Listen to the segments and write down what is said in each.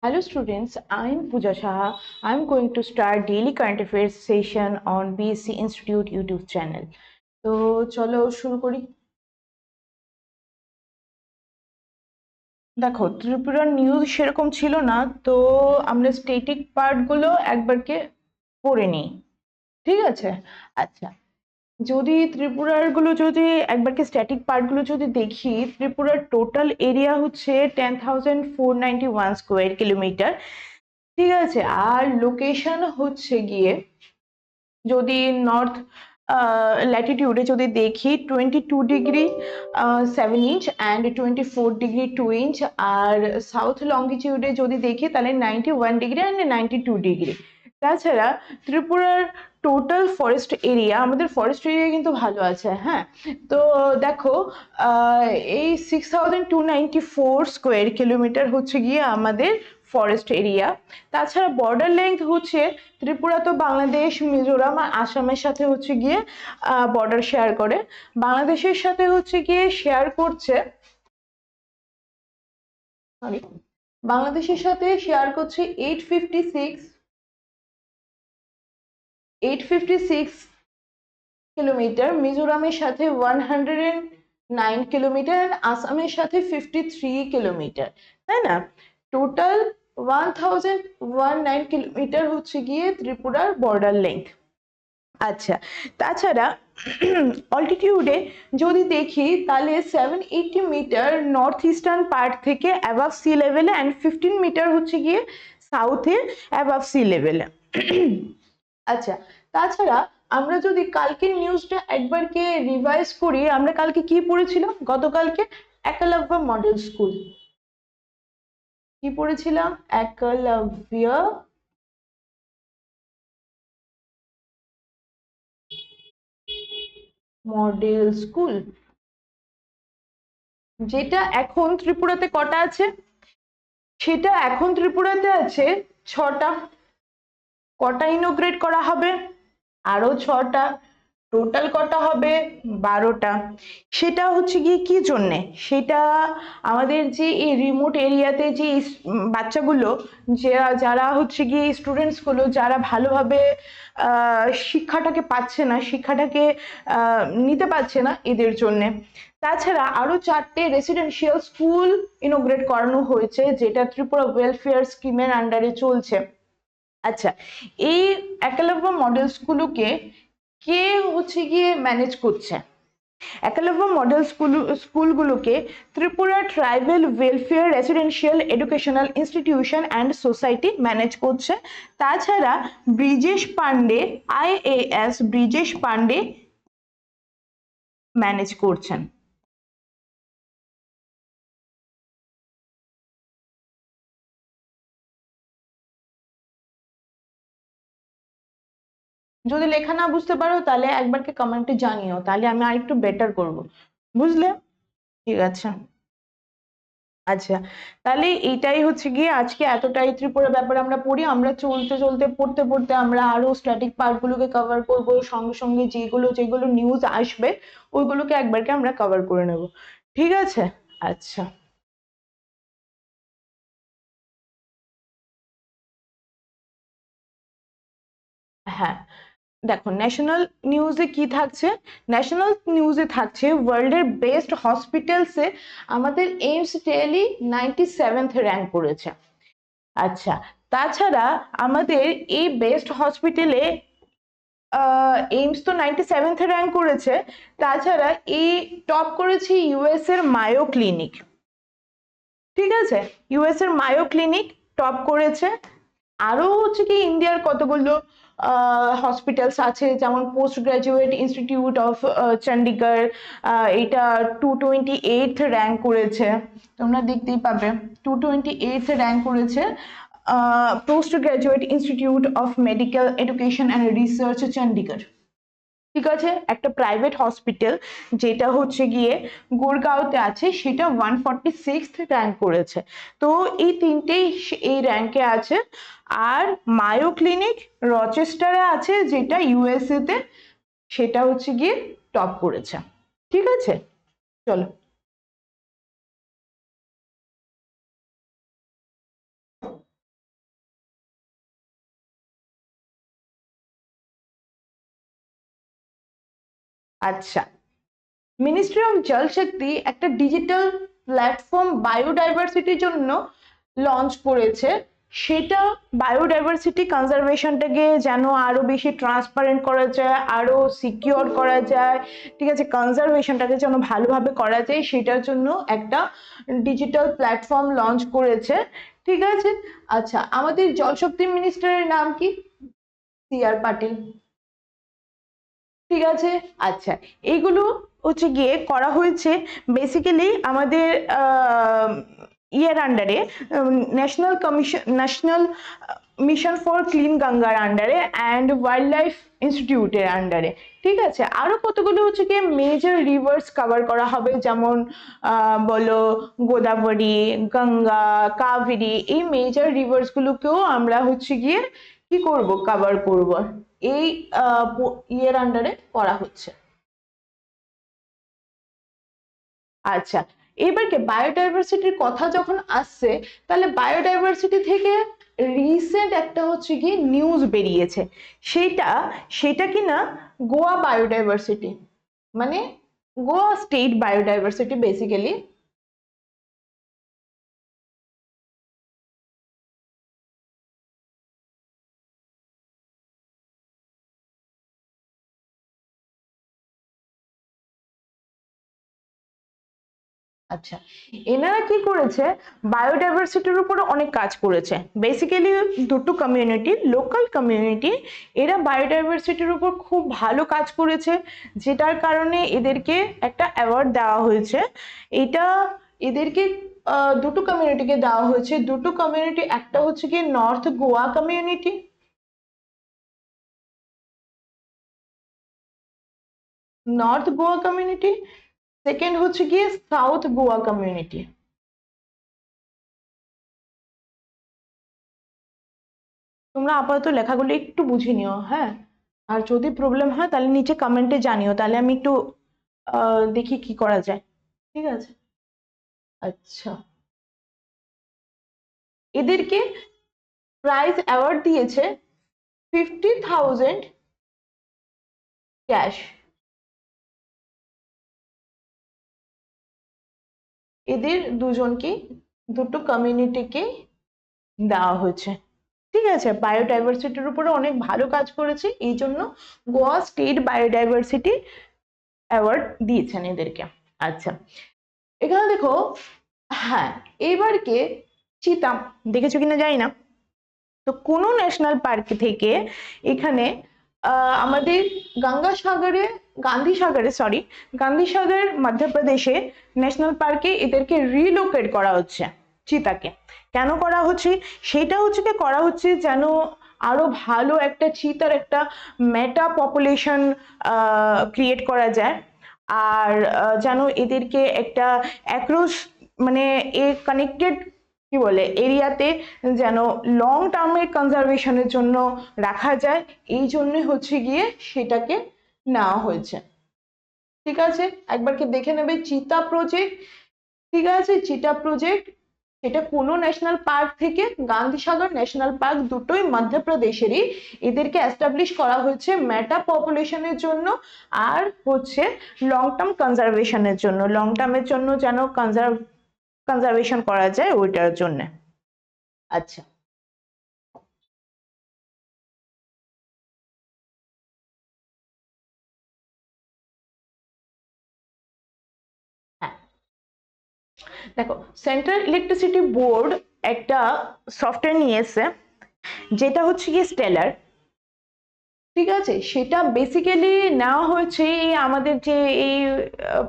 Hello students, I am Pooja Shah. I am going to start daily current affairs session on BSc Institute YouTube channel. তো চলো শুরু করি। দেখো ত্রিপুরার news সেরকম ছিল না, তো আমরা স্ট্যাটিক পার্টগুলো একবারকে পড়ে নিই, ঠিক আছে? আচ্ছা, যদি ত্রিপুরার গুলো যদি একবারকে স্ট্যাটিক পার্টগুলো যদি দেখি, ত্রিপুরার টোটাল এরিয়া হচ্ছে 10,491 স্কোয়ার কিলোমিটার, ঠিক আছে? আর লোকেশন হচ্ছে গিয়ে যদি নর্থ ল্যাটিটিউডে যদি দেখি 22°7" অ্যান্ড 24°2". আর সাউথ লঙ্গিটিউডে যদি দেখি তাহলে 91° অ্যান্ড 92°। তাছাড়া ত্রিপুরার টোটাল ফরেস্ট এরিয়া, আমাদের ফরেস্ট এরিয়া কিন্তু ভালো আছে, হ্যাঁ। তো দেখো এই 6,294 স্কোয়ার কিলোমিটার হচ্ছে গিয়ে আমাদের ফরেস্ট এরিয়া। তাছাড়া বর্ডার লেন্থ হচ্ছে ত্রিপুরা তো বাংলাদেশ, মিজোরাম আর আসামের সাথে হচ্ছে গিয়ে বর্ডার শেয়ার করে। বাংলাদেশের সাথে হচ্ছে গিয়ে শেয়ার করছে, সরি, বাংলাদেশের সাথে শেয়ার করছে 856 কিলোমিটার, মিজোরামের সাথে 109 কিলোমিটার, আসামের সাথে 53 কিলোমিটার, তাই না? টোটাল 1019 কিলোমিটার হচ্ছে গিয়ে ত্রিপুরার বর্ডার লেন্থ। আচ্ছা, তাছাড়া অল্টিটিউডে যদি দেখি তাহলে 780 মিটার নর্থ ইস্টার্ন পার্ট থেকে অ্যাবাভ সি লেভেলে অ্যান্ড 15 মিটার হচ্ছে গিয়ে সাউথে অ্যাবাভ সি লেভেলে। আচ্ছা, তাছাড়া আমরা যদি কালকের নিউজটা একবারকে রিভাইজ করি, আমরা কালকে কি পড়েছিলাম? গতকালকে একলব্য মডেল স্কুল কি পড়েছিলাম? একলব্য মডেল স্কুল, যেটা এখন ত্রিপুরাতে কটা আছে? সেটা এখন ত্রিপুরাতে আছে 6টা। কটা ইনোগ্রেট করা হবে? আরো 6টা। টোটাল কটা হবে? 12টা। সেটা হচ্ছে গিয়ে কি জন্যে? সেটা আমাদের যে এই রিমোট এরিয়াতে যে বাচ্চাগুলো, যারা হচ্ছে গিয়ে স্টুডেন্টস গুলো যারা ভালোভাবে শিক্ষাটাকে পাচ্ছে না, শিক্ষাটাকে নিতে পারছে না, এদের জন্যে। তাছাড়া আরো 4টে রেসিডেন্সিয়াল স্কুল ইনোগ্রেট করানো হয়েছে, যেটা ত্রিপুরা ওয়েলফেয়ার স্কিমের আন্ডারে চলছে। আচ্ছা, এই একলব্য মডেল স্কুলকে কে হচ্ছে গিয়ে ম্যানেজ করছে? একলব্য মডেল স্কুলগুলোকে Tripura tribal welfare residential educational institution and society manage করছে। তাছাড়া ব্রিজেশ পান্ডে, IAS ব্রিজেশ পান্ডে ম্যানেজ করছেন। যদি লেখা না বুঝতে পারো তাহলে একবারকে কমেন্টে জানিও, তাহলে আমি আরেকটু বেটার করব, বুঝলে? ঠিক আছে। আচ্ছা, তাহলে এইটাই হচ্ছে গিয়ে আজকে এতটাই ত্রিপুরা ব্যাপারে আমরা পড়ি। আমরা চলতে চলতে পড়তে পড়তে আমরা আরো স্ট্যাটিক পার্টগুলোকে কভার করব, সঙ্গে সঙ্গে যেগুলো যেগুলো নিউজ আসবে ওইগুলোকে একবারকে আমরা কভার করে নেব, ঠিক আছে? আচ্ছা, হ্যাঁ, দেখো ন্যাশনাল নিউজে কি থাকছে? ন্যাশনাল নিউজে থাকছে ওয়ার্ল্ডের বেস্ট হসপিটালসে আমাদের এইমস দিল্লি 97th র্যাঙ্ক করেছে। আচ্ছা, তাছাড়া আমাদের এই বেস্ট হসপিটালে এইমস তো 97th র্যাঙ্ক করেছে, তাছাড়া এই টপ করেছে ইউএস এর মায়ো ক্লিনিক, ঠিক আছে? ইউএস এর মায়ো ক্লিনিক টপ করেছে। আরো হচ্ছে কি ইন্ডিয়ার কতগুলো হসপিটালস আছে, যেমন post graduate institute of Chandigarh, এটা 228th র্যাঙ্ক করেছে, তোমরা দেখতেই পাবে 228th র্যাঙ্ক করেছে। Post graduate institute of medical education and research Chandigarh, ঠিক আছে? একটা প্রাইভেট হসপিটাল যেটা হচ্ছে গিয়ে গুরগাঁওতে আছে, সেটা 146th র্যাঙ্ক করেছে। তো এই তিনটেই এই র্যাঙ্কে আছে। আর মায়ো ক্লিনিক রচেস্টারে আছে, যেটা ইউএসএ তে, সেটা হচ্ছে গিয়ে টপ করেছে, ঠিক আছে? চলো। আচ্ছা, মিনিস্ট্রি অফ জল শক্তি একটা ডিজিটাল প্ল্যাটফর্ম বায়োডাইভার্সিটির জন্য লঞ্চ করেছে। সেটা বায়োডাইভার্সিটি কনজারভেশনটাকে যেন আরো বেশি ট্রান্সপারেন্ট করা যায়, আরো সিকিউর করা যায়, ঠিক আছে, কনজারভেশনটাকে যেন ভালোভাবে করা যায়, সেটার জন্য একটা ডিজিটাল প্ল্যাটফর্ম লঞ্চ করেছে, ঠিক আছে। আচ্ছা, আমাদের জলশক্তি মিনিস্টারের নাম কি? সি.আর. পাটিল, ঠিক আছে। আচ্ছা, এইগুলো হচ্ছে গিয়ে করা হয়েছে বেসিক্যালি আমাদের ইয়ের আন্ডারে, ন্যাশনাল মিশন ফর ক্লিন গঙ্গার আন্ডারে অ্যান্ড ওয়াইল্ড লাইফ ইনস্টিটিউটের আন্ডারে, ঠিক আছে। আরো কতগুলো হচ্ছে গিয়ে মেজর রিভার্স কভার করা হবে, যেমন বলো গোদাবরী, গঙ্গা, কাবেরী, এই মেজর রিভার্স গুলোকেও আমরা হচ্ছে গিয়ে কি করব, কভার করব, এই ইয়ের আন্ডারে করা হচ্ছে। আচ্ছা, এবার কি বায়োডাইভার্সিটির কথা যখন আসছে, তাহলে বায়োডাইভার্সিটি থেকে রিসেন্ট একটা হচ্ছে কি নিউজ বেরিয়েছে, সেটা সেটা কি না, গোয়া বায়োডাইভার্সিটি, মানে গোয়া স্টেট বায়োডাইভার্সিটি বেসিক্যালি। আচ্ছা, এনারা কি করেছে, বায়োডাইভার্সিটির উপরে অনেক কাজ করেছে। বেসিক্যালি দুটো কমিউনিটি, লোকাল কমিউনিটি, এরা বায়োডাইভার্সিটির উপর খুব ভালো কাজ করেছে, যেটার কারণে এদেরকে একটা অ্যাওয়ার্ড দেওয়া হয়েছে। এটা এদেরকে দুটো কমিউনিটিকে দেওয়া হয়েছে। দুটো কমিউনিটি, একটা হচ্ছে কি north Goa community, north Goa community, second হচ্ছে গিয়ে সাউথ গোয়া কমিউনিটি। তোমরা আপাতত লেখাগুলো একটু বুঝে নিও, হ্যাঁ। আর যদি প্রবলেম হয় তাহলে নিচে কমেন্টে জানিও, তাহলে আমি একটু দেখি কি করা যায়, ঠিক আছে। আচ্ছা, এদেরকে প্রাইজ অ্যাওয়ার্ড দিয়েছে 50,000 ক্যাশ। এদের দুজনকে, দুটো কমিউনিটিকে দেওয়া হয়েছে, ঠিক আছে। বায়োডাইভার্সিটির উপরে অনেক ভালো কাজ করেছে, এই জন্য গোয়া স্টেট বায়োডাইভার্সিটি অ্যাওয়ার্ড দিয়েছেন এদেরকে। আচ্ছা, এখানে দেখো, হ্যাঁ, এবারকে চিতা দেখেছো কিনা জানি না, তো কোনো ন্যাশনাল পার্ক থেকে এখানে আমাদের গঙ্গাসাগরে, গান্ধীসাগর মধ্যপ্রদেশে ন্যাশনাল পার্কে এদেরকে রিলোকেট করা হচ্ছে, চিতাকে। কেন করা হচ্ছে, সেটা হচ্ছে কি করা হচ্ছে যেন আরো ভালো একটা চিতার একটা মেটা পপুলেশন ক্রিয়েট করা যায়, আর যেন এদেরকে একটা অ্যাক্রস, মানে এ কানেক্টেড কি বলে এরিয়াতে যেন লং টার্মের কনজারভেশনের জন্য রাখা যায়, এই জন্য হচ্ছে গিয়ে সেটাকে নেওয়া হয়েছে, ঠিক আছে। একবার কি দেখে নেবে চিতা প্রজেক্ট, ঠিক আছে, চিতা প্রজেক্ট, এটা কোনো ন্যাশনাল পার্ক থেকে, গান্ধীসাগর ন্যাশনাল পার্ক দুটোই মধ্যপ্রদেশেরই, এদেরকে এস্টাবলিশ করা হয়েছে মেটা পপুলেশনের জন্য, আর হচ্ছে লং টার্ম কনজারভেশনের জন্য, লং টার্মের জন্য যেন কনজারভেশন করা যায় ওইটার জন্য। আচ্ছা, হ্যাঁ, দেখো, সেন্ট্রাল ইলেকট্রিসিটি বোর্ড একটা সফটওয়্যার নিয়ে এসেছে, যেটা হচ্ছে কি স্টেলার, ঠিক আছে। সেটা বেসিক্যালি নেওয়া হয়েছে এই আমাদের যে এই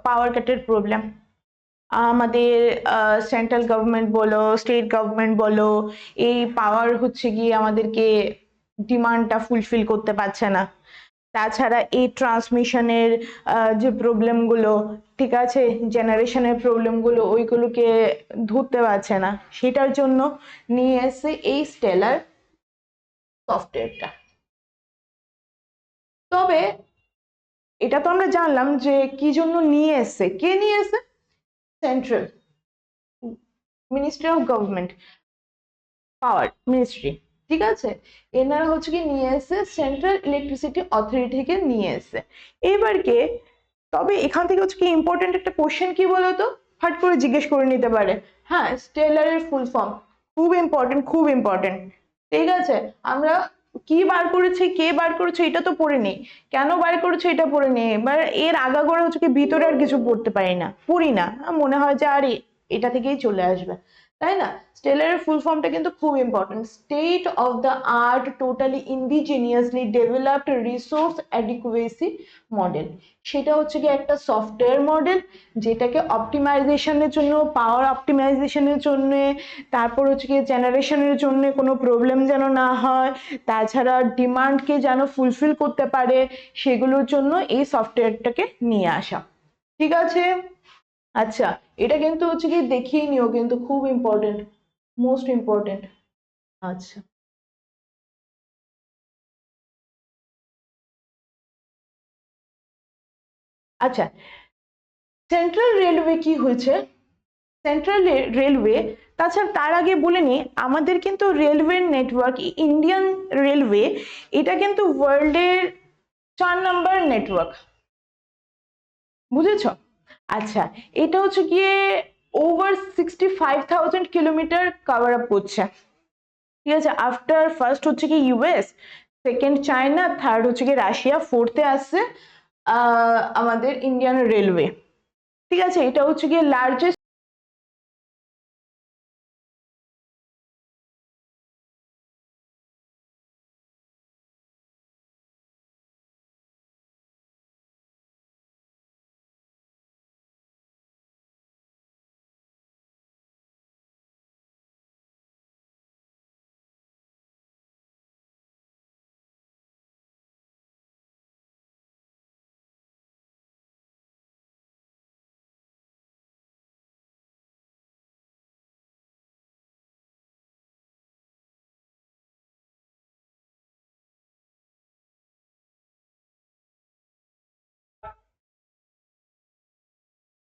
পাওয়ার কাটের প্রবলেম, আমাদের সেন্ট্রাল গভর্নমেন্ট বলো, স্টেট গভর্নমেন্ট বলো, এই পাওয়ার হচ্ছে গিয়ে আমাদেরকে ডিমান্ডটা ফুলফিল করতে পারছে না। তাছাড়া এই ট্রান্সমিশনের যে প্রবলেমগুলো, ঠিক আছে, জেনারেশনের প্রবলেমগুলো, ওইগুলোকে ধরতে পারছে না, সেটার জন্য নিয়ে এসে এই স্টেলার সফটওয়্যারটা। তবে এটা তো আমরা জানলাম যে কি জন্য নিয়ে এসছে, কে নিয়ে এসে, central ministry of government, power ministry, ঠিক আছে। এনারা হচ্ছে কি নিয়ে এসে সেন্ট্রাল ইলেকট্রিসিটি অথরিটিকে নিয়ে এসে। এবার কে তবে এখান থেকে হচ্ছে কি ইম্পর্টেন্ট একটা কোশ্চেন কি বলতো, ফাট করে জিজ্ঞেস করে নিতে পারে। হ্যাঁ, স্টেলারের ফুল ফর্ম খুব ইম্পর্টেন্ট, খুব ইম্পর্টেন্ট। ঠিক আছে, আমরা কি বার করেছি, কে বার করেছে এটা তো পড়ে নেই, কেন বার করেছে এটা পড়ে নেই, এবার এর আগাগোড়া হচ্ছে কি ভিতরে আর কিছু পড়তে পারি না, পড়ি না, মনে হয় যে আর এটা থেকেই চলে আসবে, তাই না? স্টেলারের ফুল ফর্মটা কিন্তু খুব important, state of the art totally indigenously developed resource adequacy model. সেটা হচ্ছে কি একটা সফটওয়্যার মডেল, যেটাকে অপটিমাইজেশনের জন্য, পাওয়ার অপটিমাইজেশনের জন্য, তারপর হচ্ছে কি জেনারেশনের জন্য কোনো প্রবলেম যেন না হয়, তাছাড়া ডিমান্ডকে যেন ফুলফিল করতে পারে, সেগুলোর জন্য এই সফটওয়্যারটাকে নিয়ে আসা। ঠিক আছে, আচ্ছা, এটা কিন্তু হচ্ছে কি দেখিয়ে নিও, কিন্তু খুব ইম্পর্টেন্ট, মোস্ট ইম্পর্টেন্ট। আচ্ছা, আচ্ছা, সেন্ট্রাল রেলওয়ে কি হয়েছে, সেন্ট্রাল রেলওয়ে, তাছাড়া তার আগে বলে নি আমাদের কিন্তু রেলওয়ে নেটওয়ার্ক, ইন্ডিয়ান রেলওয়ে, এটা কিন্তু ওয়ার্ল্ডের 4 নম্বর নেটওয়ার্ক, বুঝেছো? আচ্ছা, এটা হচ্ছে গিয়ে ওভার 65,000 কিলোমিটার কভার আপ করছে। ঠিক আছে, আফটার ফার্স্ট হচ্ছে কি ইউএস, সেকেন্ড চায়না, থার্ড হচ্ছে কি রাশিয়া, ফোর্থে আসছে আমাদের ইন্ডিয়ান রেলওয়ে। ঠিক আছে, এটা হচ্ছে গিয়ে লার্জেস্ট।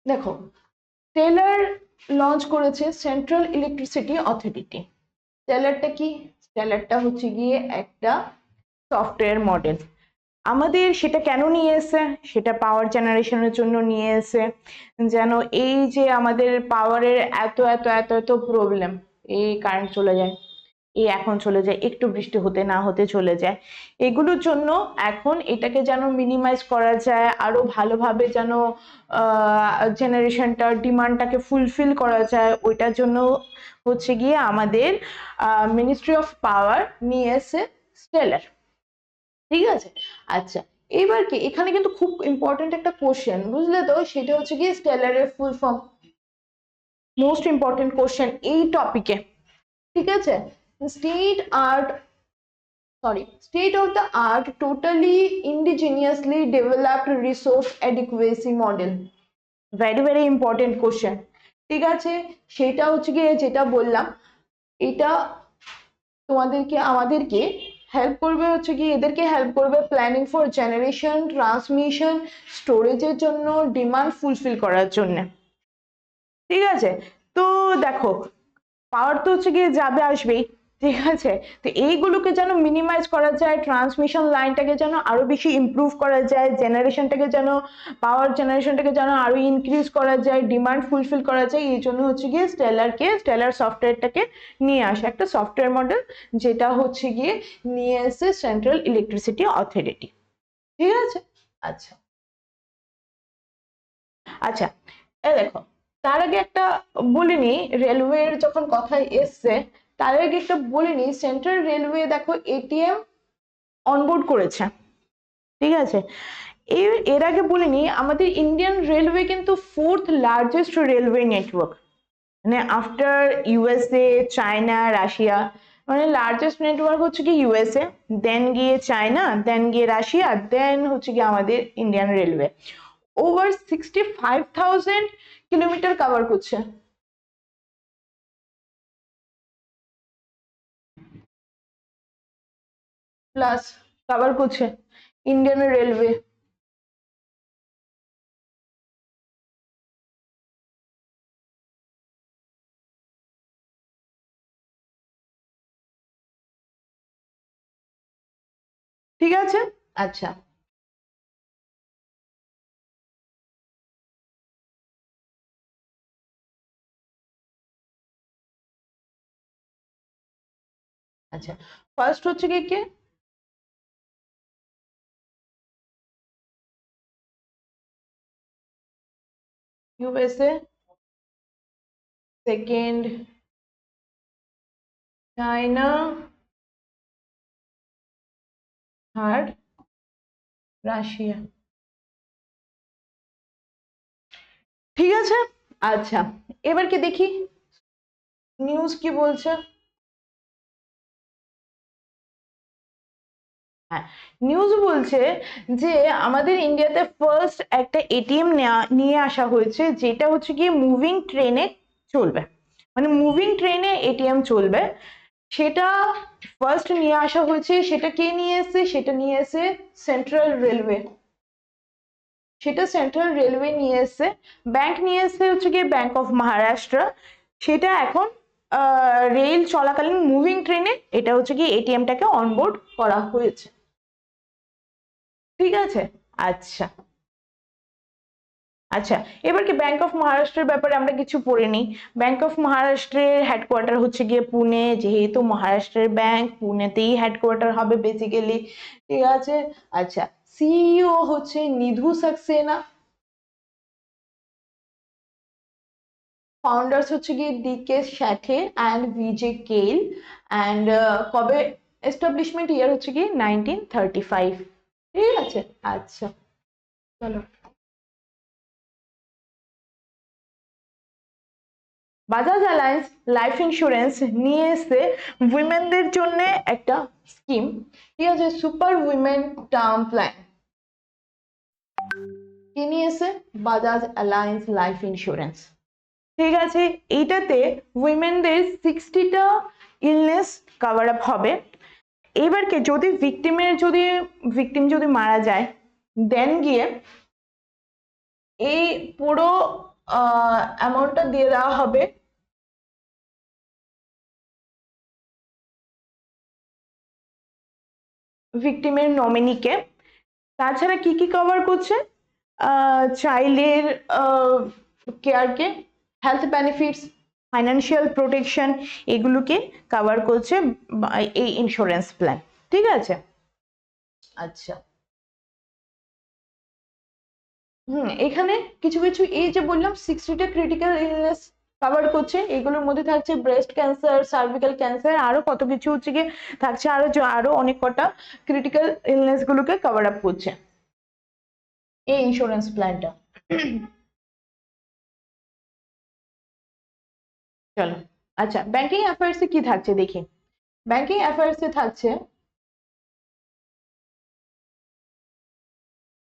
দেখো, টেলার লঞ্চ করেছে সেন্ট্রাল ইলেকট্রিসিটি অথরিটি। স্টেলারটা কি, স্টেলারটা হচ্ছে গিয়ে একটা সফটওয়্যার মডেল। আমাদের সেটা কেন নিয়ে এসে, সেটা পাওয়ার জেনারেশনের জন্য নিয়ে এসে, যেন এই যে আমাদের পাওয়ারের এত এত এত এত প্রবলেম, এই কারেন্ট চলে যায়, এই এখন চলে যায়, একটু বৃষ্টি হতে না হতে চলে যায়, এগুলোর জন্য এখন এটাকে যেন মিনিমাইজ করা যায়, আরো ভালোভাবে যেন জেনারেশনটা ডিমান্ডটাকে ফুলফিল করা যায়, ওইটার জন্য হচ্ছে গিয়ে আমাদের মিনিস্ট্রি অফ পাওয়ার নিয়ে এসে স্টেলার। ঠিক আছে, আচ্ছা, এবার কি এখানে কিন্তু খুব ইম্পর্টেন্ট একটা কোশ্চেন, বুঝলে তো, সেটা হচ্ছে গিয়ে স্টেলারের full form, most important question এই টপিকে। ঠিক আছে, state art, sorry, state of the art totally indigenously developed resource adequacy model, very very important question. ঠিক আছে, সেটা হচ্ছে গিয়ে যেটা বললাম, এটা তোমাদেরকে আমাদেরকে হেল্প করবে, হচ্ছে কি এদেরকে হেল্প করবে প্ল্যানিং ফর জেনারেশন, ট্রান্সমিশন, স্টোরেজের জন্য, ডিমান্ড ফুলফিল করার জন্য। ঠিক আছে, তো দেখো, পাওয়ার তো হচ্ছে গিয়ে যাবে আসবেই, ঠিক আছে, তো এইগুলোকে যেন মিনিমাইজ করা যায়, ট্রান্সমিশন লাইনটাকে যেন আরো বেশি ইমপ্রুভ করা যায়, জেনারেশনটাকে যেন, পাওয়ার জেনারেশনটাকে যেন আরো ইনক্রিজ করা যায়, ডিমান্ড ফুলফিল করা যায়, এই জন্য হচ্ছে গিয়ে স্টেলার সফটওয়্যারটাকে নিয়ে আসে, একটা সফটওয়্যার মডেল, যেটা হচ্ছে গিয়ে নিয়ে এসে সেন্ট্রাল ইলেকট্রিসিটি অথরিটি। ঠিক আছে, আচ্ছা, আচ্ছা, এই দেখো, তার আগে একটা বলিনি, রেলওয়ের যখন কথাই এসছে, তার আগে একটা বলিনি, সেন্ট্রাল রেলওয়ে দেখো এটিএম অনবোর্ড করেছে। ঠিক আছে, এর আগে বলিনি, আমাদের ইন্ডিয়ান রেলওয়ে কিন্তু ফোর্থ লার্জেস্ট রেলওয়ে নেটওয়ার্ক, মানে আফটার ইউএসএ, চায়না, রাশিয়া, মানে লার্জেস্ট নেটওয়ার্ক হচ্ছে কি ইউএসএ, দেন গিয়ে চায়না, দেন গিয়ে রাশিয়া, দেন হচ্ছে কি আমাদের Indian railway, over 65,000 kilometre cover করছে। প্লাস কভার করছে ইন্ডিয়ান রেলওয়ে। ঠিক আছে, আচ্ছা, আচ্ছা, ফার্স্ট হচ্ছে কি কে? USA, second China, third Russia. ঠিক আছে, আচ্ছা এবার কি দেখি নিউজ কি বলছে। হ্যাঁ, নিউজ বলছে যে আমাদের ইন্ডিয়াতে ফার্স্ট একটা এটিএম নিয়ে আসা হয়েছে, যেটা হচ্ছে কি মুভিং ট্রেনে চলবে, মানে মুভিং ট্রেনে এটিএম চলবে। সেটা ফার্স্ট নিয়ে আসা হয়েছে। সেটা কে নিয়ে এসেছে? সেটা নিয়ে এসেছে সেন্ট্রাল রেলওয়ে। সেটা সেন্ট্রাল রেলওয়ে নিয়ে এসেছে। ব্যাংক নিয়ে এসেছে হচ্ছে গিয়ে ব্যাংক অফ মহারাষ্ট্র। সেটা এখন রেল চলাকালীন মুভিং ট্রেনে এটা হচ্ছে কি এটিএমটাকে অনবোর্ড করা হয়েছে। ঠিক আছে, আচ্ছা আচ্ছা এবার কি ব্যাংক অফ মহারাষ্ট্রের ব্যাপারে আমরা কিছু পড়ে নিই। ব্যাংক অফ মহারাষ্ট্রের হেডকোয়ার্টার হচ্ছে গিয়ে পুনে, যেহেতু মহারাষ্ট্রের ব্যাংক পুনেতেই হেডকোয়ার্টার হবে বেসিক্যালি। ঠিক আছে, আচ্ছা সিইও হচ্ছে নিধু সাক্সেনা, ফাউন্ডার্স হচ্ছে গিয়ে ডিকে শ্যাঠে অ্যান্ড ভিজে কেল, অ্যান্ড কবে এস্টাবলিশমেন্ট ইয়ার হচ্ছে গিয়ে 1935। ঠিক আছে, আচ্ছা চলো। বাজাজ অ্যালায়েন্স লাইফ ইন্স্যুরেন্স নিয়ে এসে উইমেনদের জন্য একটা স্কিম। ঠিক আছে, সুপার উইমেন টার্ম প্ল্যান। কি নিয়ে এসে? Bajaj alliance life insurance. ঠিক আছে, এইটাতে উইমেনদের 60টা ইলনেস কভার আপ হবে। এবার কি যদি ভিকটিম যদি মারা যায়, দেন গিয়ে এই পুরো অ্যামাউন্টটা দিয়ে দেওয়া হবে ভিকটিমের নমিনিকে। তাছাড়া কি কি কভার করছে? চাইল্ডের কেয়ারকে, হেলথ বেনিফিটস, ফাইন্যান্সিয়াল প্রোটেকশন, এগুলোকে কভার করছে এই ইন্স্যুরেন্স প্ল্যান। ঠিক আছে, আচ্ছা এখানে কিছু কিছু এই যে বললাম 60টা ক্রিটিক্যাল ইলনেস কভার করছে। এগুলোর মধ্যে থাকছে ব্রেস্ট ক্যান্সার, সার্ভিক্যাল ক্যান্সার, আরো কত কিছু হচ্ছে গিয়ে থাকছে, আরো অনেক কটা ক্রিটিক্যাল ইলনেস গুলোকে কভার আপ করছে এই ইন্স্যুরেন্স প্ল্যানটা। চলো, আচ্ছা ব্যাংকিং অ্যাফেয়ার্সে কি থাকছে দেখি। ব্যাংকিং অ্যাফেয়ার্সে থাকছে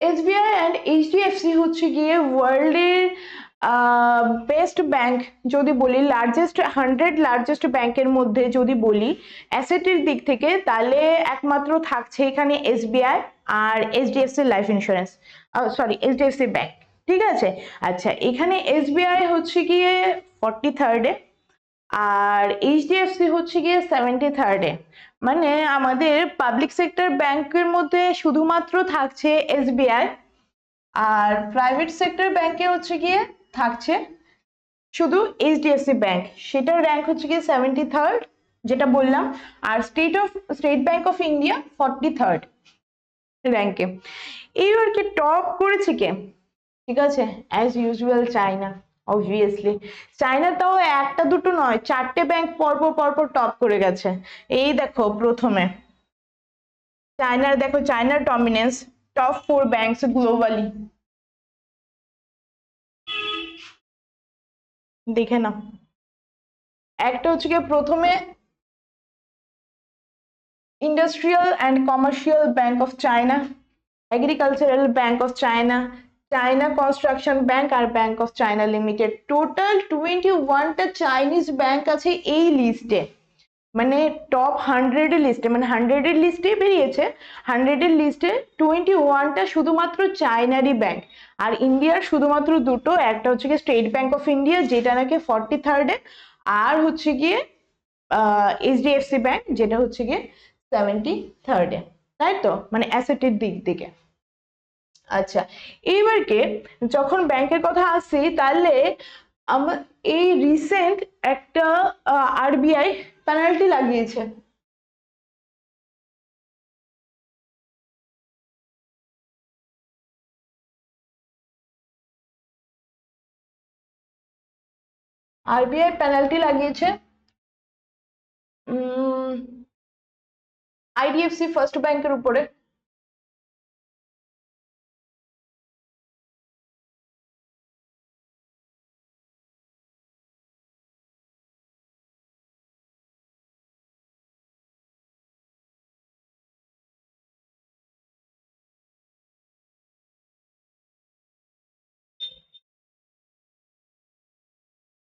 এসবিআই অ্যান্ড এইচডিএফসি হচ্ছে গিয়ে ওয়ার্ল্ডের বেস্ট ব্যাংক যদি বলি, লার্জেস্ট 100 লার্জেস্ট ব্যাংকের মধ্যে যদি বলি অ্যাসেটের দিক থেকে, তাহলে একমাত্র থাকছে এখানে এসবিআই আর HDFC life insurance, sorry HDFC bank. ঠিক আছে, আচ্ছা এখানে এসবিআই হচ্ছে গিয়ে 43rd-এ আর এইচডিএফসি হচ্ছে গিয়ে 73rd-এ। মানে আমাদের পাবলিক সেক্টর ব্যাংকের মধ্যে শুধুমাত্র থাকছে এসবিআই, আর প্রাইভেট সেক্টর ব্যাংকে হচ্ছে গিয়ে থাকছে শুধু এইচডিএফসি ব্যাংক। সেটার র্যাঙ্ক হচ্ছে গিয়ে 73rd যেটা বললাম, আর State Bank of India 43rd র্যাঙ্কে। এইবার কি টপ করেছে কে? ঠিক আছে, as usual China, obviously China, তাও একটা দুটো নয়, 4টে ব্যাংক পরপর পরপর টপ করে গেছে। এই দেখো প্রথমে চায়নার, দেখো চায়নার ডমিনেন্স, টপ 4 ব্যাংকস গ্লোবালি, দেখে নাও। একটা হচ্ছে গিয়ে প্রথমে industrial and commercial bank of China, agricultural bank of China, China construction bank আর bank of China limited. Total 21টা চাইনিজ ব্যাংক আছে এই লিস্টে, মানে টপ 100 লিস্টে, মানে 100 লিস্টে বেরিয়েছে, 100 লিস্টে 21টা শুধুমাত্র চায়নারই ব্যাংক। আর ইন্ডিয়ার শুধুমাত্র দুটো, একটা হচ্ছে গিয়ে স্টেট ব্যাংক অফ ইন্ডিয়া যেটা নাকি 43rd-এ, আর হচ্ছে গিয়ে এইচডিএফসি ব্যাংক যেটা হচ্ছে গিয়ে 73rd-এ। তাই তো, মানে অ্যাসেটের দিক থেকে। আচ্ছা এইবারকে যখন ব্যাংকের কথা আসছি, তাহলে আমার এই রিসেন্ট একটা আরবিআই পেনাল্টি লাগিয়েছে। আরবিআই পেনাল্টি লাগিয়েছে আইডিএফসি ফার্স্ট ব্যাংকের উপরে।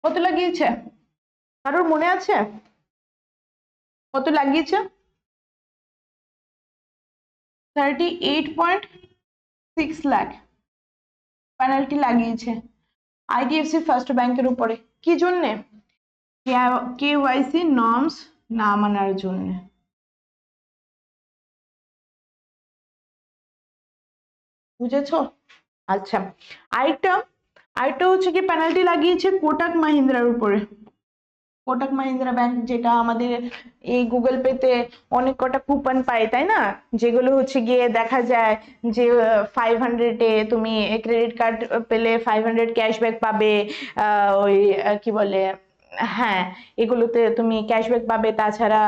কত লাগিয়েছে কারোর মনে আছে কত লাগিয়েছে? 38.6 লাখ পেনাল্টি লাগিয়েছে আইডিএফসি ফার্স্ট ব্যাংকের উপরে। কি জন্যে? কেওয়াইসি নর্মস না মানার জন্য। বুঝেছো? আচ্ছা, আরেকটা আরেকটা হচ্ছে কি পেনাল্টি লাগিয়েছে কোটাক মাহিন্দ্রার উপরে। কোটাক মাহিন্দ্রা ব্যাংক, যেটা আমাদের এই গুগল পেতে অনেক কটা কুপন পাই, তাই না? যেগুলো হচ্ছে গিয়ে দেখা যায় যে 500-এ তুমি ক্রেডিট কার্ড পেলে 500 ক্যাশব্যাক পাবে, ওই কি বলে, হ্যাঁ, এগুলোতে তুমি ক্যাশব্যাক পাবে। তাছাড়া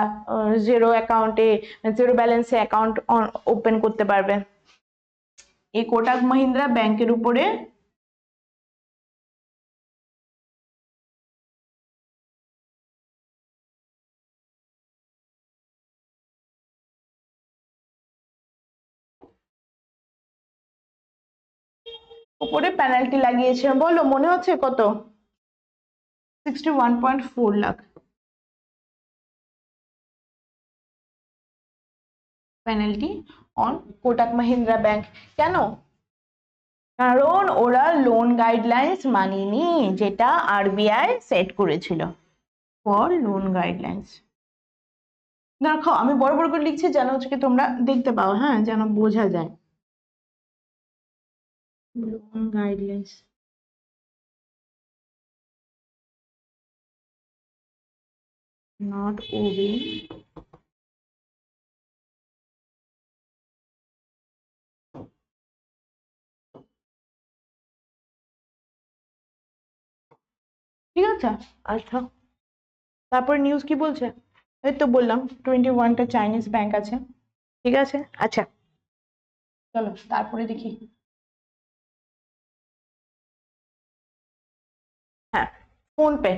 জিরো ব্যালেন্সে অ্যাকাউন্ট ওপেন করতে পারবে। এই কোটাক মাহিন্দ্রা ব্যাংকের উপরে পেনাল্টি লাগিয়েছে। বলো মনে হচ্ছে কত? 61.4 lakh penalty on Kotak Mahindra bank. কেন? কারণ ওরা লোন গাইডলাইন্স মানেনি, যেটা আরবিআই সেট করেছিল ফর লোন গাইডলাইন্স। দেখো আমি বড় বড় করে লিখছি যেন হচ্ছে কি তোমরা দেখতে পাও, হ্যাঁ, যেন বোঝা যায়। লোন গাইডলাইন্স not obeying ঠিক আছে। আচ্ছা, তারপর নিউজ কি বলছে? এই তো বললাম 21টা চাইনিজ ব্যাংক আছে, ঠিক আছে। আচ্ছা চলো তারপরে দেখি। হ্যাঁ, ফোনপে।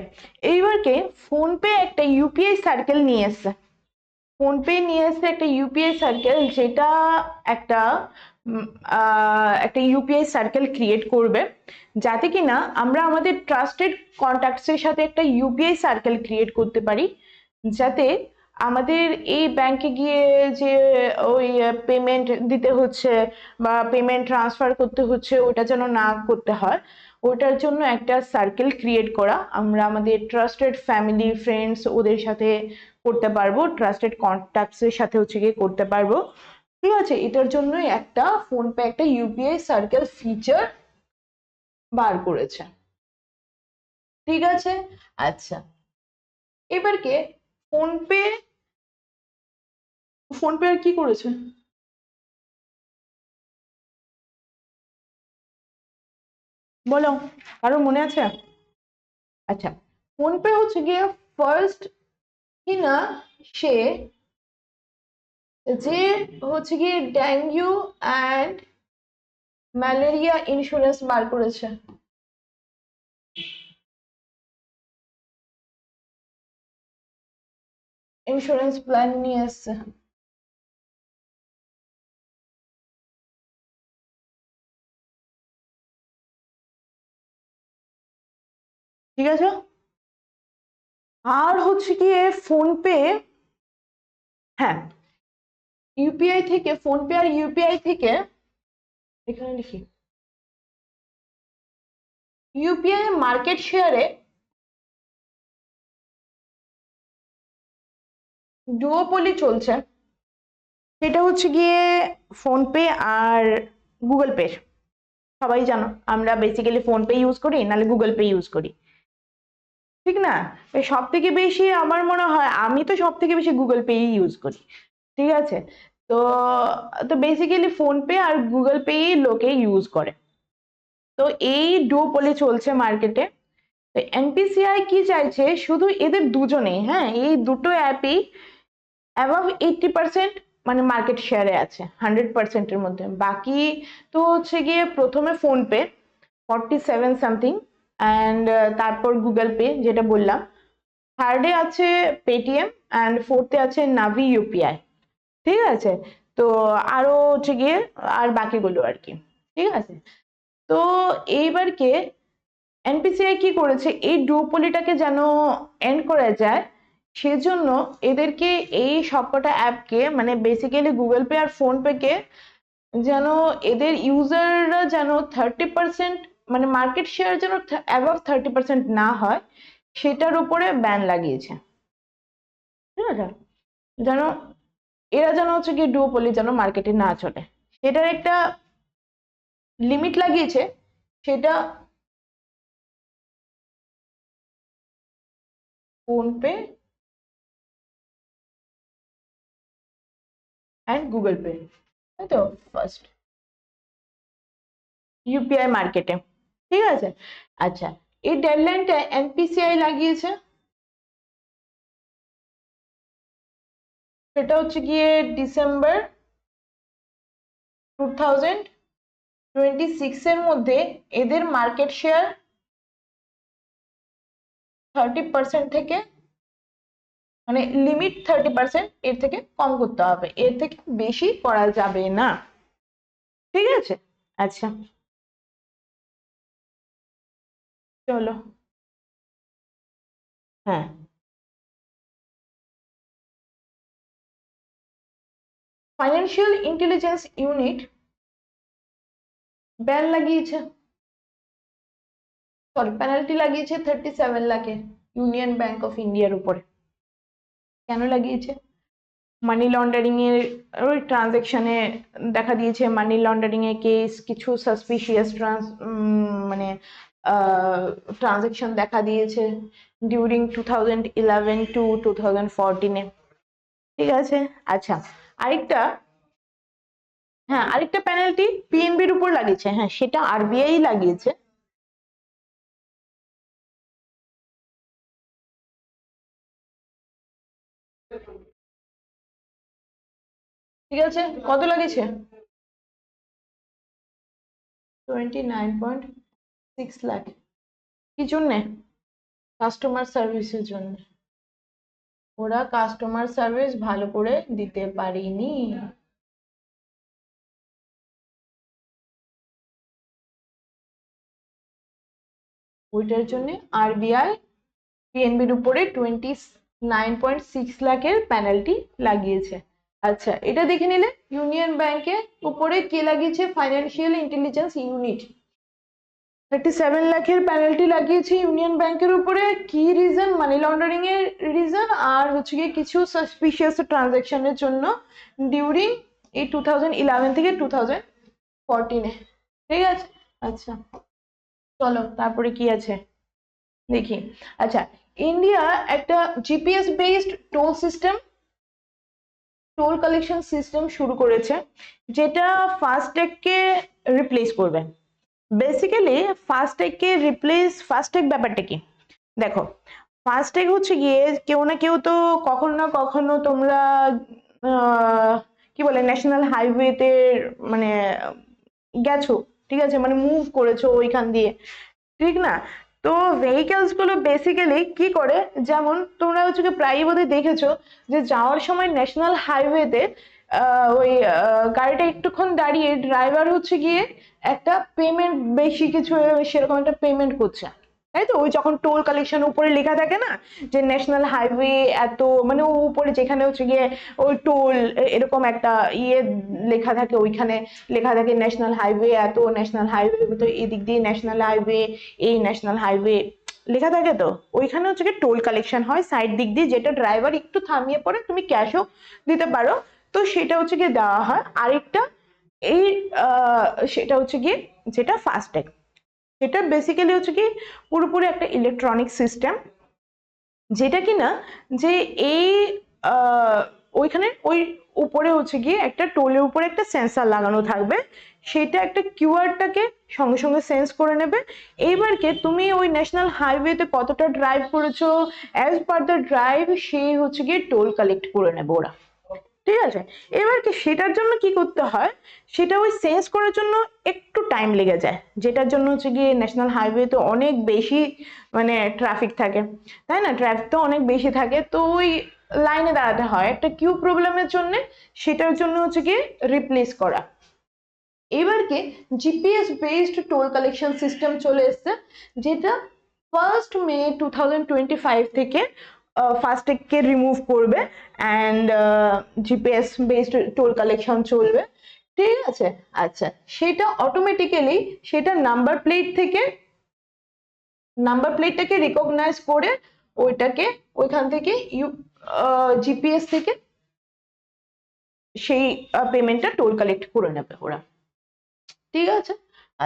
এইবারকে ফোনপে একটা ইউপিআই সার্কেল নিয়ে এসছে। ফোনপে নিয়ে এসছে একটা ইউপিআই সার্কেল, যেটা একটা একটা ইউপিআই সার্কেল ক্রিয়েট করবে, যাতে কিনা আমরা আমাদের ট্রাস্টেড কন্ট্যাক্টসের সাথে একটা ইউপিআই সার্কেল ক্রিয়েট করতে পারি, যাতে আমাদের এই ব্যাংকে গিয়ে যে ওই পেমেন্ট দিতে হচ্ছে বা পেমেন্ট ট্রান্সফার করতে হচ্ছে, ওটা যেন না করতে হয়। ওটার জন্য একটা সার্কেল ক্রিয়েট করা, আমরা আমাদের ট্রাস্টেড ফ্যামিলি ফ্রেন্ডস ওদের সাথে করতে পারবো, ট্রাস্টেড কন্ট্যাক্টসের সাথে হচ্ছে গিয়ে করতে পারবো, ঠিক আছে। এটার জন্যই একটা ফোনপে একটা ইউপিআই সার্কেল ফিচার বার করেছে, ঠিক আছে। আচ্ছা, এবার কে ফোনপে ফোনপে আর কি করেছে বলো, কারো মনে আছে? আচ্ছা, ফোনপে হচ্ছে গিয়ে ফার্স্ট কিনা সে যে হচ্ছে গিয়ে ডেঙ্গু অ্যান্ড ম্যালেরিয়া ইন্স্যুরেন্স বার করেছে। ইন্স্যুরেন্স প্ল্যান নিয়ে এসছে, ঠিক আছে। আর হচ্ছে গিয়ে ফোনপে, হ্যাঁ, ইউপিআই থেকে ফোনপে আর ইউপিআই থেকে, এখানে লিখি, ইউপিআই মার্কেট শেয়ারে ডুওপলি চলছে। সেটা হচ্ছে গিয়ে ফোনপে আর গুগল পে। সবাই জানো আমরা বেসিক্যালি ফোনপে ইউজ করি, নাহলে গুগল পে ইউজ করি, ঠিক না? সব থেকে বেশি আমার মনে হয়, আমি তো সব থেকে বেশি গুগল পে ইউজ করি, ঠিক আছে। তো তো বেসিক্যালি ফোনপে আর গুগল পে লোকে ইউজ করে। তো এই ডুওপলি চলছে মার্কেটে, তো এনপিসিআই কি চাইছে, শুধু এদের দুজনেই, হ্যাঁ, এই দুটো অ্যাপই অ্যাবাভ 80% মানে মার্কেট শেয়ারে আছে 100%-এর মধ্যে। বাকি তো হচ্ছে গিয়ে প্রথমে ফোনপে 47 সামথিং, অ্যান্ড তারপর গুগল পে যেটা বললাম, থার্ডে আছে পেটিএম, অ্যান্ড ফোর্থে আছে নাভি ইউপিআই। ঠিক আছে, তো আরো হচ্ছে গিয়ে আর বাকিগুলো আর কি। ঠিক আছে, তো এইবারকে এনপিসিআই কি করেছে, এই ডুওপলিটাকে যেন এন্ড করা যায়, সেজন্য এদেরকে এই সবকটা অ্যাপকে মানে বেসিক্যালি গুগল পে আর ফোনপে কে যেন এদের ইউজাররা যেন 30% মানে মার্কেট শেয়ার যেন অ্যাবাভ 30% না হয়, সেটার উপরে ব্যান লাগিয়েছে। ঠিক আছে, যেন এরা যেন হচ্ছে কি ডুওপলি যেন মার্কেটে না চলে, সেটার একটা লিমিট লাগিয়েছে। সেটা ফোনপে অ্যান্ড গুগল পে, তাই তো, ফার্স্ট ইউপিআই মার্কেটে। ঠিক আছে, আচ্ছা, এই ডেডলাইনটা এনপিসিআই লাগিয়েছে, সেটা হচ্ছে গিয়ে ডিসেম্বর 2026-এর মধ্যে এদের মার্কেট শেয়ার 30% থেকে মানে লিমিট 30%, এর থেকে কম করতে হবে, এর থেকে বেশি করা যাবে না। ঠিক আছে, আচ্ছা চলো, হ্যাঁ, ফাইন্যান্সিয়াল ইন্টেলিজেন্স ইউনিট ব্যান লাগিয়েছে, সরি পেনাল্টি লাগিয়েছে 37 লাখের ইউনিয়ন ব্যাংক অফ ইন্ডিয়ার উপরে। কেন লাগিয়েছে? মানি লন্ডারিং এর ওই ট্রানজাকশনে দেখা দিয়েছে, মানি লন্ডারিং এর কেস, কিছু সাসপিশিয়াস মানে ট্রানজাকশন দেখা দিয়েছে ডিউরিং 2011 টু 2014-এ। ঠিক আছে, আচ্ছা, আরেকটা, হ্যাঁ আরেকটা পেনাল্টি পিএনবির উপর লাগিয়েছে, হ্যাঁ সেটা আরবিআই লাগিয়েছে। ঠিক আছে, কত লাগিয়েছে? 29.6 লাখ। কি জন্যে? কাস্টমার সার্ভিসের জন্য। ওরা কাস্টমার সার্ভিস ভালো করে দিতে পারেনি। ওইটার জন্য আরবিআই পিএনবির উপরে 29.6 লাখের পেনাল্টি লাগিয়েছে। আচ্ছা, এটা দেখে নিলে ইউনিয়ন ব্যাংকের উপরে কে লাগিয়েছে? ফাইন্যান্সিয়াল ইন্টেলিজেন্স ইউনিট 37 লাখের পেনাল্টি লাগিয়েছে ইউনিয়ন ব্যাংকের উপরে। কি রিজন? মানি লন্ডারিং এর রিজন, আর হচ্ছে গিয়ে কিছু সাসপিশিয়াস ট্রানজাকশনের জন্য ডিউরিং এই 2011 থেকে 2014-এ। ঠিক আছে, আচ্ছা চলো তারপরে কি আছে দেখি। আচ্ছা, ইন্ডিয়া একটা GPS based toll system, toll collection system শুরু করেছে, যেটা ফাস্ট্যাগকে রিপ্লেস করবে। বেসিক্যালি ফাস্ট্যাগকে রিপ্লেস, ফাস্ট্যাগ ব্যাপারটা কি দেখো, ফাস্ট্যাগ হচ্ছে গিয়ে কেউ না কেউ তো কখনো না কখনো তোমরা কি বলে ন্যাশনাল হাইওয়েতে মানে গেছো, ঠিক আছে, মানে মুভ করেছো ওইখান দিয়ে, ঠিক না? তো ভেহিকেলস গুলো বেসিক্যালি কি করে, যেমন তোমরা হচ্ছে প্রায়ই বোধহয় দেখেছো যে যাওয়ার সময় ন্যাশনাল হাইওয়েতে ওই গাড়িটা একটুক্ষণ দাঁড়িয়ে ড্রাইভার হচ্ছে গিয়ে একটা পেমেন্ট, বেশি কিছু সেরকম একটা পেমেন্ট করছে, তাই তো? ওই যখন টোল কালেকশন উপরে লেখা থাকে না যে ন্যাশনাল হাইওয়ে এত, মানে উপরে যেখানে হচ্ছে গিয়ে ওই টোল এরকম একটা ইয়ে লেখা থাকে, ওইখানে লেখা থাকে ন্যাশনাল হাইওয়ে এত, ন্যাশনাল হাইওয়ে তো এদিক দিয়ে ন্যাশনাল হাইওয়ে, এই ন্যাশনাল হাইওয়ে লেখা থাকে, তো ওইখানে হচ্ছে গিয়ে টোল কালেকশন হয় সাইড দিক দিয়ে, যেটা ড্রাইভার একটু থামিয়ে পরে তুমি ক্যাশও দিতে পারো, তো সেটা হচ্ছে গিয়ে দেওয়া হয়। আরেকটা এই সেটা হচ্ছে গিয়ে যেটা ফাস্ট্যাগ, এটা বেসিক্যালি হচ্ছে কি পুরোপুরি একটা ইলেকট্রনিক সিস্টেম, যেটা কিনা যে এই ওইখানে ওই উপরে হচ্ছে গিয়ে একটা টোলের উপরে একটা সেন্সর লাগানো থাকবে, সেটা একটা কিউআরটাকে সঙ্গে সঙ্গে সেন্স করে নেবে। এইবারকে তুমি ওই ন্যাশনাল হাইওয়েতে কতটা ড্রাইভ করেছো, অ্যাজ পার দ্য ড্রাইভ সেই হচ্ছে গিয়ে টোল কালেক্ট করে নেবে ওরা। ঠিক আছে, এবার কি সেটার জন্য কি করতে হয়, সেটা ওই সেন্স করার জন্য একটু টাইম লেগে যায়, যেটার জন্য হচ্ছে গিয়ে ন্যাশনাল হাইওয়ে তো অনেক বেশি মানে ট্রাফিক থাকে, তাই না? ট্রাফিক তো অনেক বেশি থাকে, তো ওই লাইনে দাঁড়াতে হয় একটা কিউ প্রবলেমের জন্য, সেটার জন্য হচ্ছে গিয়ে রিপ্লেস করা। এবার কি GPS based toll collection system চলে এসছে, যেটা 1 মে 2025 থেকে ফাস্ট্যাগকে রিমুভ করবে and GPS based toll collection চলবে। ঠিক আছে, আচ্ছা, সেটা অটোমেটিক্যালি সেটা নাম্বার প্লেটটাকে রিকগনাইজ করে ওইটাকে ওইখান থেকে জিপিএস থেকে সেই পেমেন্টটা টোল কালেক্ট করে নেবে ওরা। ঠিক আছে,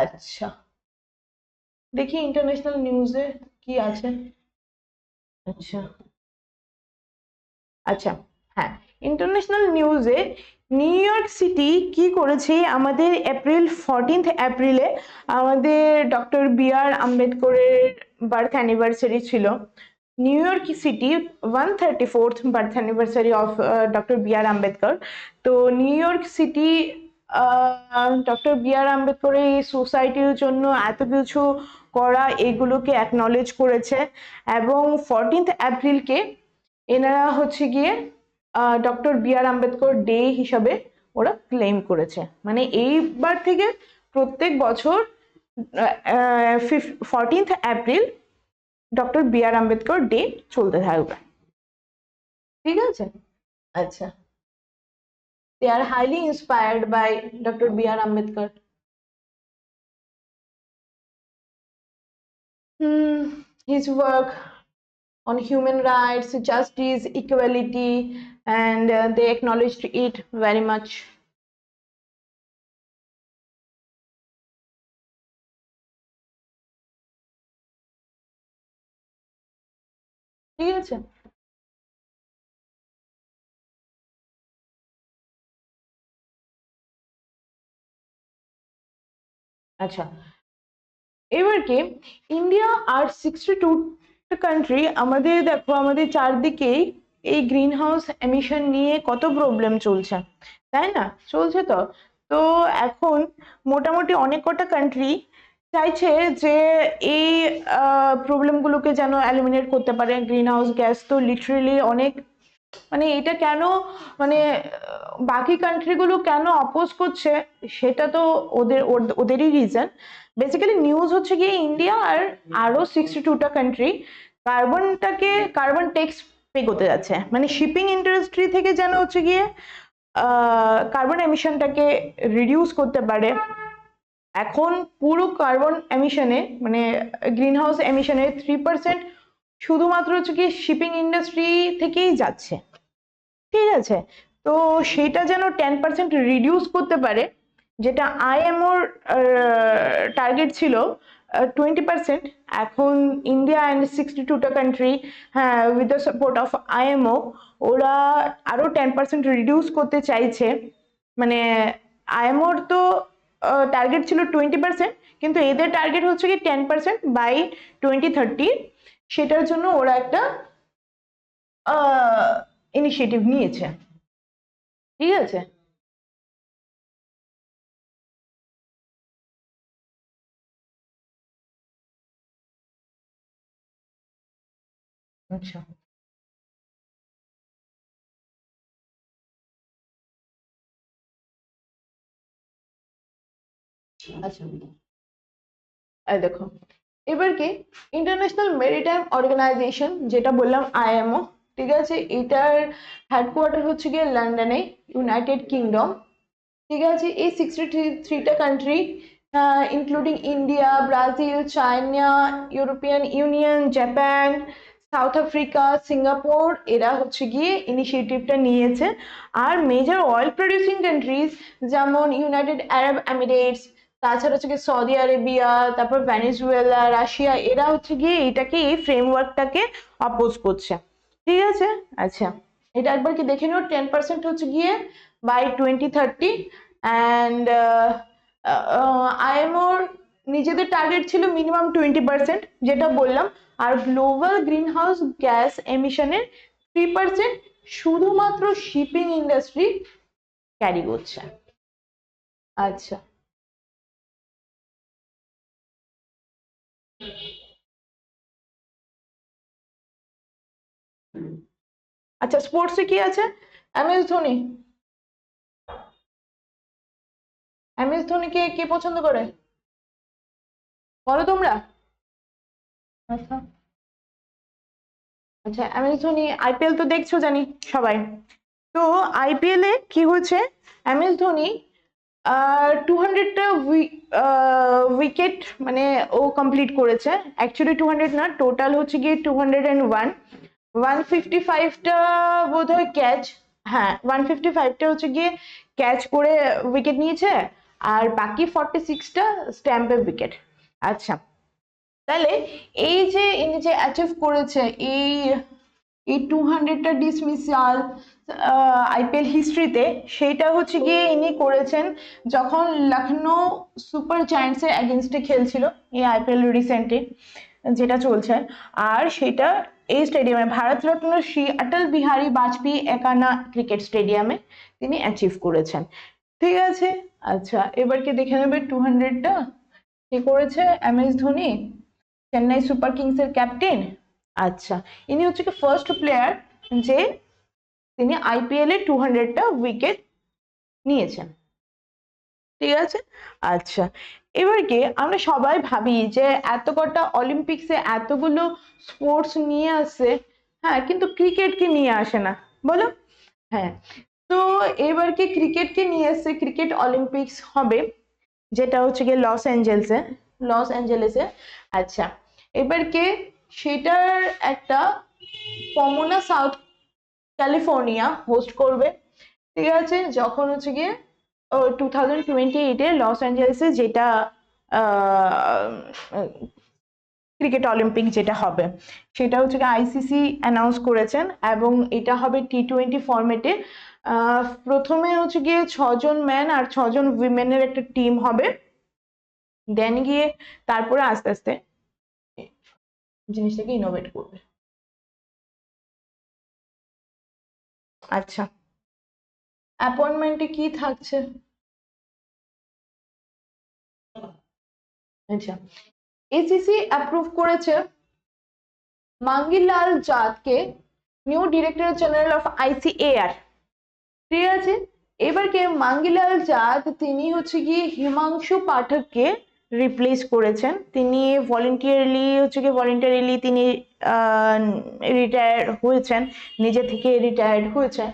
আচ্ছা দেখি ইন্টারন্যাশনাল নিউজে কি আছে। আচ্ছা আচ্ছা, হ্যাঁ, ইন্টারন্যাশনাল নিউজে নিউ ইয়র্ক সিটি কি করেছে, আমাদের 14 এপ্রিলে আমাদের ডক্টর বি আর আম্বেদকরের বার্থ অ্যানিভার্সারি ছিল। New York city 134th birth anniversary of doctor B R Ambedkar. তো New York city doctor B R আম্বেদকরের এই সোসাইটির জন্য এত কিছু করা, এগুলোকে অ্যাকনলেজ করেছে, এবং 14th এপ্রিলকে এনারা হচ্ছে গিয়ে doctor B R Ambedkar day হিসাবে ওরা ক্লেম করেছে। মানে এইবার থেকে প্রত্যেক বছর 14th April doctor B R Ambedkar day চলতে থাকবে। ঠিক আছে, আচ্ছা, they are highly inspired by Dr. B R Ambedkar. His work on human rights, justice, equality, and they acknowledged it very much. ঠিক আছে, আচ্ছা, এবার কি ইন্ডিয়া আর 62 কান্ট্রি, আমাদের দেখো আমাদের চারদিকেই এই গ্রিন হাউস এমিশন নিয়ে কত প্রবলেম চলছে, তাই না? চলছে তো। তো এখন মোটামুটি অনেক কটা কান্ট্রি চাইছে যে এই প্রবলেমগুলোকে যেন এলিমিনেট করতে পারে। গ্রিন হাউস গ্যাস তো লিটারেলি অনেক, মানে এটা কেন, মানে বাকি কান্ট্রিগুলো কেন অপোজ করছে সেটা তো ওদেরই রিজন। বেসিক্যালি নিউজ হচ্ছে গিয়ে ইন্ডিয়া আর আরো 62টা কান্ট্রি কার্বন ট্যাক্স পে করতে যাচ্ছে, মানে শিপিং ইন্ডাস্ট্রি থেকে যেন হচ্ছে গিয়ে কার্বন এমিশনটাকে রিডিউস করতে পারে। এখন পুরো কার্বন এমিশনে মানে গ্রিন হাউস এমিশনের 3% শুধুমাত্র হচ্ছে কি শিপিং ইন্ডাস্ট্রি থেকেই যাচ্ছে। ঠিক আছে, তো সেটা যেন 10% রিডিউস করতে পারে, যেটা আইএমওর টার্গেট ছিল 20%। এখন ইন্ডিয়া অ্যান্ড 62টা কান্ট্রি, হ্যাঁ, with the support of IMO, ওরা আরো 10% রিডিউস করতে চাইছে। মানে আইএমওর তো টার্গেট ছিল 20%, কিন্তু এদের টার্গেট হচ্ছে কি 10% বাই 2030। সেটার জন্য ওরা একটা ইনিশিয়েটিভ নিয়েছে। ঠিক আছে, আচ্ছা আচ্ছা, এই দেখো এবার কি ইন্টারন্যাশনাল মেরিটাইম অর্গানাইজেশন, যেটা বললাম আইএমও, ঠিক আছে, এটার হেডকোয়ার্টার হচ্ছে গিয়ে লন্ডনে, ইউনাইটেড কিংডম। ঠিক আছে, এই 63টা country including India, Brazil, China, European Union, Japan, South Africa, Singapore, এরা হচ্ছে গিয়ে ইনিশিয়েটিভটা নিয়েছে। আর মেজর অয়েল প্রডিউসিং কান্ট্রিজ যেমন ইউনাইটেড আরব এমিরেটস, তাছাড়া হচ্ছে গিয়ে সৌদি আরেবিয়া, তারপর ভেনেজুয়েলা, রাশিয়া, এরা হচ্ছে গিয়ে এটাকে এই ফ্রেমওয়ার্কটাকে অপোজ করছে। ঠিক আছে, আচ্ছা, এটা একবার কি দেখে নিও। 10% হচ্ছে গিয়ে বাই 2030, অ্যান্ড আইএমওর নিজেদের টার্গেট ছিল মিনিমাম 20%, যেটা বললাম, আর গ্লোবাল গ্রিন হাউস গ্যাস এমিশনের 3% শুধুমাত্র শিপিং ইন্ডাস্ট্রি ক্যারি করছে। আচ্ছা, আচ্ছা, স্পোর্টসে কি আছে? এমএস ধোনি। এমএস ধোনিকে কে পছন্দ করে বলো তোমরা? আচ্ছা, আচ্ছা, এমএস ধোনি আইপিএল তো দেখছো জানি সবাই। তো আইপিএল এ কি হয়েছে, এমএস ধোনি 200টা উইকেট মানে ও কমপ্লিট করেছে। অ্যাকচুয়ালি 200 না, টোটাল হচ্ছে গিয়ে 201। 155টা বোধ হয় ক্যাচ, হ্যাঁ 155টা হচ্ছে গিয়ে ক্যাচ করে উইকেট নিয়েছে, আর বাকি 46টা স্ট্যাম্পের উইকেট। আচ্ছা, তাহলে এই যে ইনি যে অ্যাচিভ করেছে এই এই 200টা ডিসমিসাল আইপিএল হিস্ট্রিতে, সেইটা হচ্ছে গিয়ে ইনি করেছেন যখন লখনৌ সুপার জায়ান্টসের এগেনস্টে খেলছিল এই আইপিএল রিসেন্টলি যেটা চলছে। আর সেটা এই স্টেডিয়ামে ভারতরত্ন শ্রী অটল বিহারী বাজপেয়ী একানা ক্রিকেট স্টেডিয়ামে তিনি অ্যাচিভ করেছেন। ঠিক আছে, আচ্ছা, এবার কি দেখে নেবে 200টা কি করেছে MS Dhoni, Chennai Super Kings এর ক্যাপ্টেন। আচ্ছা, ইনি হচ্ছে কি ফার্স্ট প্লেয়ার যে তিনি আইপিএল এ 200টা উইকেট নিয়েছেন। ঠিক আছে, আচ্ছা, এবার কি আমরা সবাই ভাবি যে এত কটা অলিম্পিক্সে এতগুলো স্পোর্টস নিয়ে আসে, হ্যাঁ, কিন্তু ক্রিকেটকে নিয়ে আসে না, বলো? হ্যাঁ, তো এবার কি ক্রিকেটকে নিয়ে এসে ক্রিকেট অলিম্পিক্স হবে, যেটা হচ্ছে গিয়ে লস অ্যাঞ্জেলেসে। আচ্ছা, এবার কে সেটার একটা পমোনা সাউথ ক্যালিফোর্নিয়া হোস্ট করবে। ঠিক আছে, যখন হচ্ছে গিয়ে 2028-এ লস অ্যাঞ্জেলেসে যেটা ক্রিকেট অলিম্পিক যেটা হবে, সেটা হচ্ছে গিয়ে আইসিসি অ্যানাউন্স করেছেন, এবং এটা হবে T20 ফরম্যাটে। প্রথমে হচ্ছে গিয়ে 6জন ম্যান আর 6জন উইমেনের একটা টিম হবে, দেন গিয়ে তারপরে আস্তে আস্তে জিনিসটাকে ইনোভেট করবে। আচ্ছা, অ্যাপয়েন্টমেন্টে কি থাকছে? আচ্ছা, এসিসি অ্যাপ্রুভ করেছে মাঙ্গিলাল জাতকে new director general of ICAR. ঠিক আছে, এবার কে মাঙ্গিলাল জাত, তিনি হচ্ছে গিয়ে হিমাংশু পাঠককে রিপ্লেস করেছেন। তিনি ভলেন্টিয়ারলি তিনি রিটায়ার হয়েছেন, নিজে থেকে রিটায়ার্ড হয়েছেন।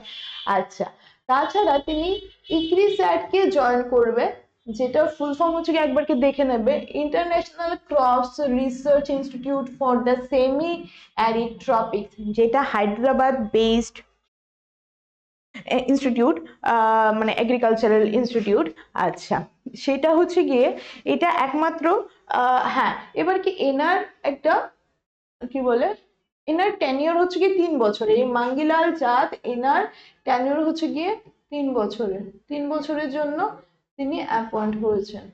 আচ্ছা, তাছাড়া তিনি ইক্রিস্যাটকে জয়েন করবে, যেটা ফুল ফর্ম হচ্ছে গিয়ে একবার কি দেখে নেবে, international crops research institute for the semi arid ট্রপিক্স, যেটা হায়দ্রাবাদ বেসড ইনস্টিটিউট, মানে এগ্রিকালচারাল ইনস্টিটিউট। আচ্ছা, সেটা হচ্ছে গিয়ে এটা একমাত্র হ্যাঁ, এবার কি এনার একটা কি বলে, এনার টেনিওর হচ্ছে গিয়ে 3 বছরের, এই মাঙ্গিলাল জাত এনার টেনিওর হচ্ছে গিয়ে 3 বছরের, 3 বছরের জন্য তিনি অ্যাপয়েন্ট হয়েছেন।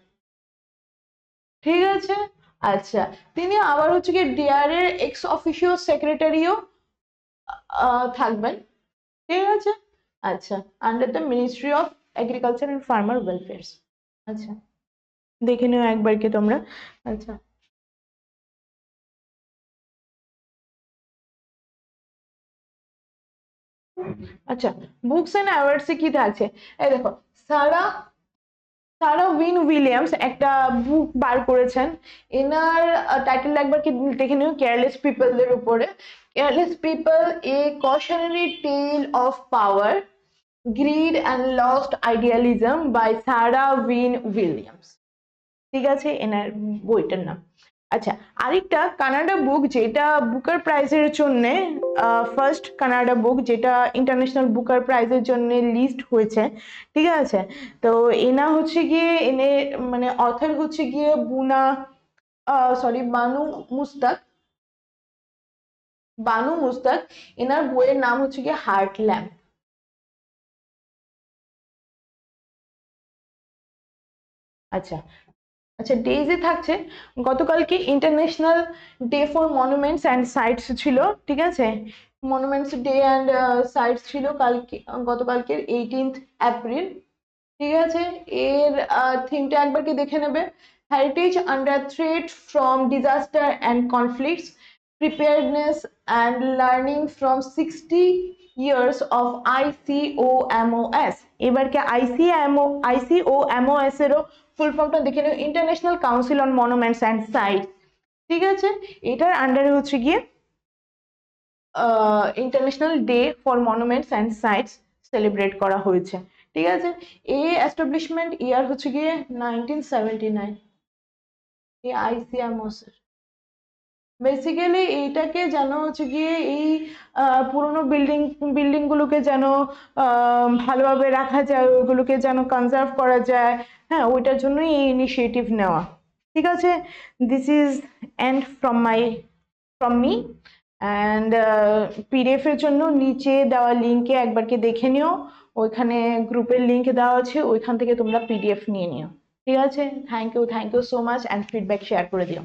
ঠিক আছে, আচ্ছা, তিনি আবার হচ্ছে গিয়ে ডিআর এর এক্স অফিসিও সেক্রেটারিও থাকবেন। ঠিক আছে, আচ্ছা, under the Ministry of Agriculture and Farmer Welfare. আচ্ছা, দেখে নিও একবার কি তোমরা। আচ্ছা, আচ্ছা, বুকস এন্ড অ্যাওয়ার্ডস এ কি থাকছে? এই দেখো, সারা সারা উইন উইলিয়ামস একটা বুক বার করেছেন। এনার টাইটেল একবার কি দেখে নিও, কেয়ারলেস পিপলদের উপরে। Careless people, a cautionary tale of power, grid and lost idealism by Sarah Wynn Williams. ঠিক আছে, এনার বইটার নাম। আচ্ছা, আরেকটা কানাডা বুক, যেটা বুকার প্রাইজের জন্য ফার্স্ট কানাডা বুক, যেটা ইন্টারন্যাশনাল বুকার প্রাইজের জন্য লিস্ট হয়েছে। ঠিক আছে, তো এনা হচ্ছে গিয়ে এনে মানে অথর হচ্ছে গিয়ে বানু মুস্তাক। এনার বইয়ের নাম হচ্ছে গিয়ে হার্ট ল্যাম্প। আচ্ছা, আচ্ছা, ডেজে থাকছে গতকালকে international day for monuments and sites ছিল, ঠিক আছে? মনুমেন্টস ডে অ্যান্ড সাইটস ছিল কালকে, গতকালকের 18th এপ্রিল, ঠিক আছে? এর থিমটা একবার কি দেখে নেবে। Heritage under threat from disaster and conflicts, preparedness and learning from 60 years of ICOMOS। এবার কি ICOMOS এরও ফুল ফর্মটা দেখে নেবে, international council on monuments and sites, ঠিক আছে? এটার আন্ডারে হচ্ছে গিয়ে international day for monuments and sites celebrate করা হয়েছে, ঠিক আছে? এই এস্টাবলিশমেন্ট ইয়ার হচ্ছে গিয়ে 1979, এই আইসিএমওস এর। বেসিক্যালি এইটাকে যেন হচ্ছে গিয়ে এই পুরোনো বিল্ডিং গুলোকে যেন ভালোভাবে রাখা যায়, ওইগুলোকে যেন কনজার্ভ করা যায়, হ্যাঁ, ওইটার জন্যই এই ইনিশিয়েটিভ নেওয়া, ঠিক আছে? This is end from me. And PDF এর জন্য নিচে দেওয়া লিঙ্কে একবার কি দেখে নিও, ওইখানে গ্রুপের লিঙ্ক দেওয়া আছে, ওইখান থেকে তোমরা পিডিএফ নিয়ে নিও, ঠিক আছে? Thank you so much, and feedback share করে দিও।